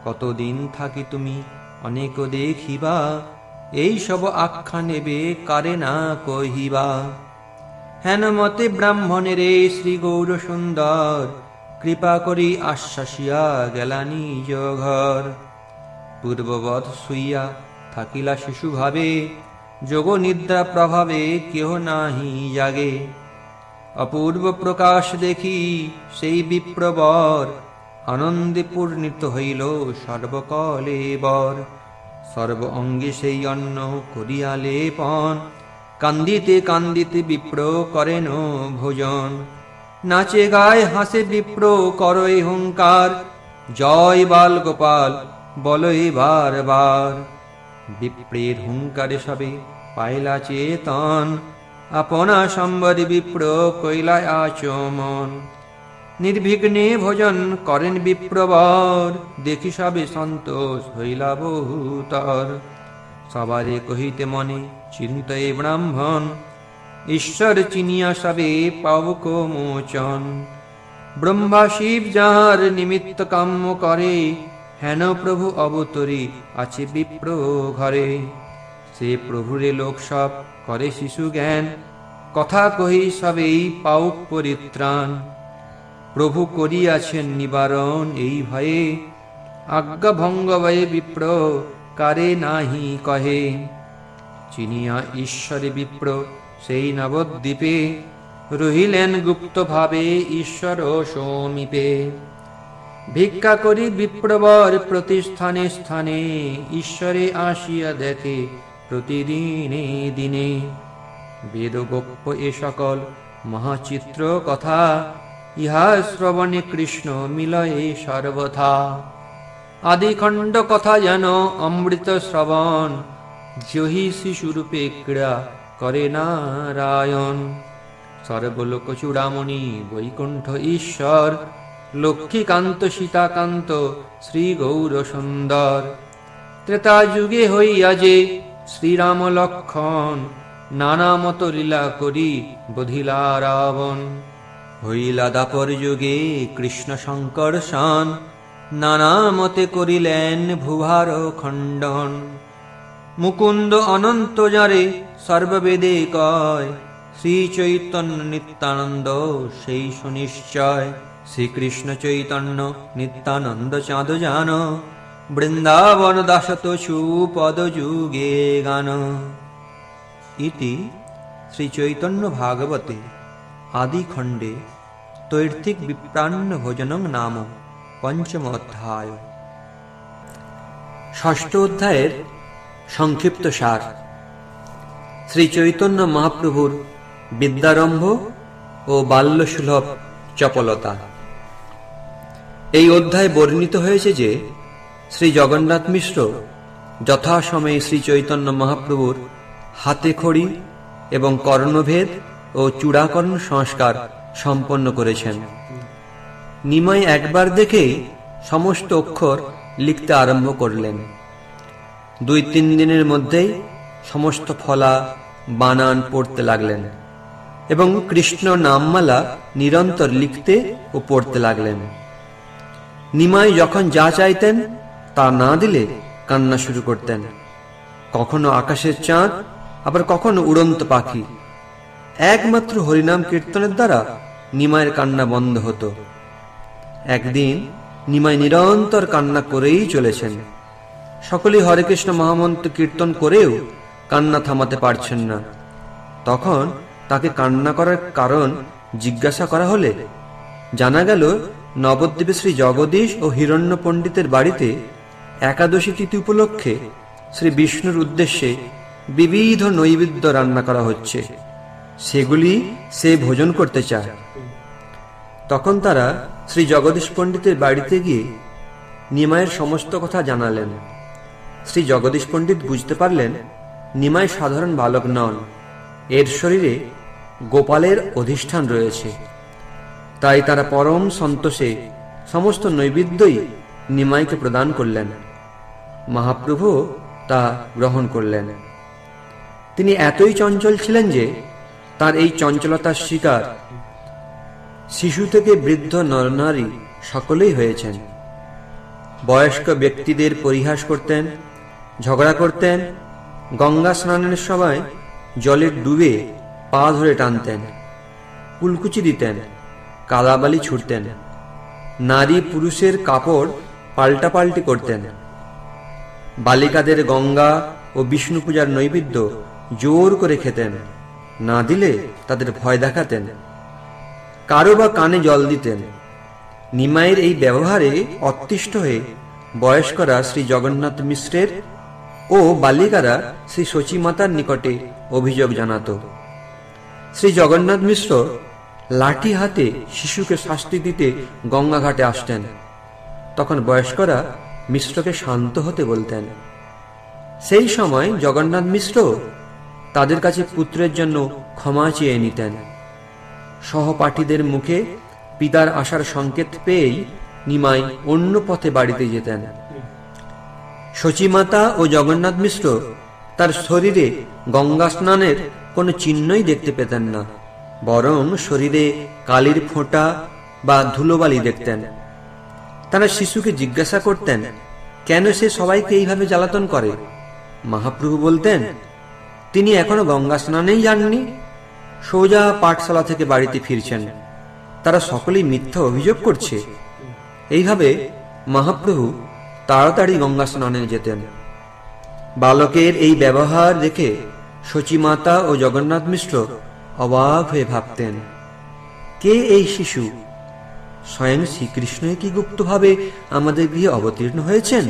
কতদিন থাকি তুমি অনেক দেখিবা, এই সব আখ্যা নেবে কারে না কহিবা। হেন মতে ব্রাহ্মণের শ্রী গৌর সুন্দর, কৃপা করি আশ্বাসিয়া গেলা নিজ ঘর। পূর্ববৎ শুইয়া থাকিলা শিশু ভাবে, যোগ নিদ্রা প্রভাবে কেহ নাহি জাগে। অপূর্ব প্রকাশ দেখি সেই বিপ্রবর, আনন্দে পূর্ণিত হইল সর্বকলেবর। সর্ব অঙ্গে সেই অন্ন করিয়া লেপন, কান্দিতে কান্দিতে বিপ্র করেন ভোজন। নাচে গায়ে হাসে বিপ্র করয় হুঙ্কার, জয় বাল গোপাল বলয় বার বার। বিপ্রের হুঙ্কারে সবে পাইলা চেতন, আপনা সম্বরে বিপ্র কইলা আচমন। নির্বিঘ্নে ভোজন করেন বিপ্রবর, দেখি সবে সন্তোষ হইলা বহুতর। সবারে কহিতে মনে চিন্তয়ে ব্রাহ্মণ, ঈশ্বর চিনিয়া সবে পাবক মোচন। ব্রহ্মা শিব যাহার নিমিত্ত কাম্য করে, হেন প্রভু অবতরী আছে বিপ্র ঘরে। সে প্রভুরে লোক সব করে শিশু জ্ঞান, কথা কহি সবেই পাউক পরিত্রাণ। প্রভু করিয়াছেন নিবারণ এই ভয়ে, আজ্ঞা ভঙ্গ ভয়ে বিপ্র কারে নাহি কহে। চিনিয়া ঈশ্বরে বিপ্র সেই নবদ্বীপে, রহিলেন গুপ্ত ভাবে ঈশ্বর সমীপে। ভিক্ষা করি বিপ্রবর প্রতি স্থানে স্থানে, ঈশ্বরে আসিয়া দেখে প্রতিদিনে দিনে। বেদগোপ্য এ সকল মহাচিত্র কথা, ইহা শ্রবণে কৃষ্ণ মিলয়ে সর্বথা। আদিখণ্ড কথা যেন অমৃত শ্রবণ, জহি শিশুরূপে ক্রীড়া করে নারায়ণ। সর্বলোক চূড়ামণি বৈকুণ্ঠ ঈশ্বর, লক্ষ্মীকান্ত সীতাকান্ত শ্রী গৌর সুন্দর। ত্রেতা যুগে হইয়া যে শ্রীরাম লক্ষণ, নানা মত লীলা করি বধিলা রাবণ। হইলা দাপর যুগে কৃষ্ণ সংকর্ষণ, নানা মতে করিলেন ভুভার খণ্ডন। মুকুন্দ অনন্ত যারে সর্ববেদে কয়, শ্রী চৈতন্য নিত্যানন্দ সেই সুনিশ্চয়। শ্রীকৃষ্ণ চৈতন্য নিত্যানন্দ চাঁদ জান, বৃন্দাবন দাসত সুপদ যুগে গান। ইতি শ্রী চৈতন্য ভাগবতে আদি খণ্ডে তৈর্থিক বিপ্রান্ন ভোজনং নাম পঞ্চম অধ্যায়। ষষ্ঠ অধ্যায়ের সংক্ষিপ্ত সার। শ্রী চৈতন্য মহাপ্রভুর বিদ্যারম্ভ ও বাল্যসুলভ চপলতা। এই অধ্যায়ে বর্ণিত হয়েছে যে শ্রী জগন্নাথ মিশ্র যথাসময়ে শ্রী চৈতন্য মহাপ্রভুর হাতে খড়ি এবং কর্ণভেদ ও চূড়াকর্ণ সংস্কার সম্পন্ন করেছেন। নিমাই একবার দেখেই সমস্ত অক্ষর লিখতে আরম্ভ করলেন। 2-3 দিনের মধ্যেই সমস্ত ফলা বানান পড়তে লাগলেন এবং কৃষ্ণ নামমালা নিরন্তর লিখতে ও পড়তে লাগলেন। নিমাই যখন যা চাইতেন তা না দিলে কান্না শুরু করতেন। কখনো আকাশের চাঁদ, আবার কখনো উড়ন্ত পাখি। একমাত্র হরিনাম কীর্তনের দ্বারা নিমাইয়ের কান্না বন্ধ হতো। একদিন নিমাই নিরন্তর কান্না করেই চলেছেন। সকলেই হরে কৃষ্ণ মহামন্ত্র কীর্তন করেও কান্না থামাতে পারছেন না। তখন তাকে কান্না করার কারণ জিজ্ঞাসা করা হলে জানা গেল, নবদ্বীপে শ্রী জগদীশ ও হিরণ্য পণ্ডিতের বাড়িতে একাদশী তিথি উপলক্ষে শ্রী বিষ্ণুর উদ্দেশ্যে বিবিধ নৈবেদ্য রান্না করা হচ্ছে, সেগুলি সে ভোজন করতে চায়। তখন তারা শ্রী জগদীশ পণ্ডিতের বাড়িতে গিয়ে নিমাইয়ের সমস্ত কথা জানালেন। শ্রী জগদীশ পণ্ডিত বুঝতে পারলেন নিমাই সাধারণ বালক নন, এর শরীরে গোপালের অধিষ্ঠান রয়েছে। তাই তারা পরম সন্তোষে সমস্ত নৈবেদ্যই নিমাইকে প্রদান করলেন। মহাপ্রভু তা গ্রহণ করলেন। তিনি এতই চঞ্চল ছিলেন যে তার এই চঞ্চলতার শিকার শিশু থেকে বৃদ্ধ নরনারী সকলেই হয়েছেন। বয়স্ক ব্যক্তিদের পরিহাস করতেন, ঝগড়া করতেন, গঙ্গা স্নানের সময় জলে ডুবে পা ধরে টানতেন, কুলকুচি দিতেন, কাদাবালি ছুঁড়তেন, নারী পুরুষের কাপড় পাল্টাপাল্টি করতেন, বালিকাদের গঙ্গা ও বিষ্ণু পূজার নৈবেদ্য জোর করে খেতেন, না দিলে তাদের ভয় দেখাতেন, কারো বা কানে জল দিতেন। নিমাইয়ের এই ব্যবহারে অতিষ্ঠ হয়ে বয়স্করা শ্রী জগন্নাথ মিশ্রের ও বালিকারা শ্রী শচীমাতার নিকটে অভিযোগ জানাত। শ্রী জগন্নাথ মিশ্র লাঠি হাতে শিশুকে শাস্তি দিতে গঙ্গা ঘাটে আসতেন। তখন বয়স্করা মিশ্রকে শান্ত হতে বলতেন। সেই সময় জগন্নাথ মিশ্র তাদের কাছে পুত্রের জন্য ক্ষমা চেয়ে নিতেন। সহপাঠীদের মুখে পিতার আসার সংকেত পেয়েই নিমাই অন্য পথে বাড়িতে যেতেন। শচীমাতা ও জগন্নাথ মিশ্র তার শরীরে গঙ্গা স্নানের কোনো চিহ্নই দেখতে পেতেন না, বরং শরীরে কালির ফোঁটা বা ধুলোবালি দেখতেন। তারা শিশুকে জিজ্ঞাসা করতেন, কেন সে সবাইকে এইভাবে জ্বালাতন করে? মহাপ্রভু বলতেন, তিনি এখনো গঙ্গা স্নানেই যাননি, সোজা পাঠশালা থেকে বাড়িতে ফিরছেন। তারা সকলেই মিথ্যা অভিযোগ করছে। এইভাবে মহাপ্রভু তাড়াতাড়ি গঙ্গা স্নানে যেতেন। বালকের এই ব্যবহার দেখে শচীমাতা ও জগন্নাথ মিশ্র অবাক হয়ে ভাবতেন, কে এই শিশু? স্বয়ং শ্রীকৃষ্ণই কি গুপ্তভাবে আমাদের গৃহে অবতীর্ণ হয়েছেন?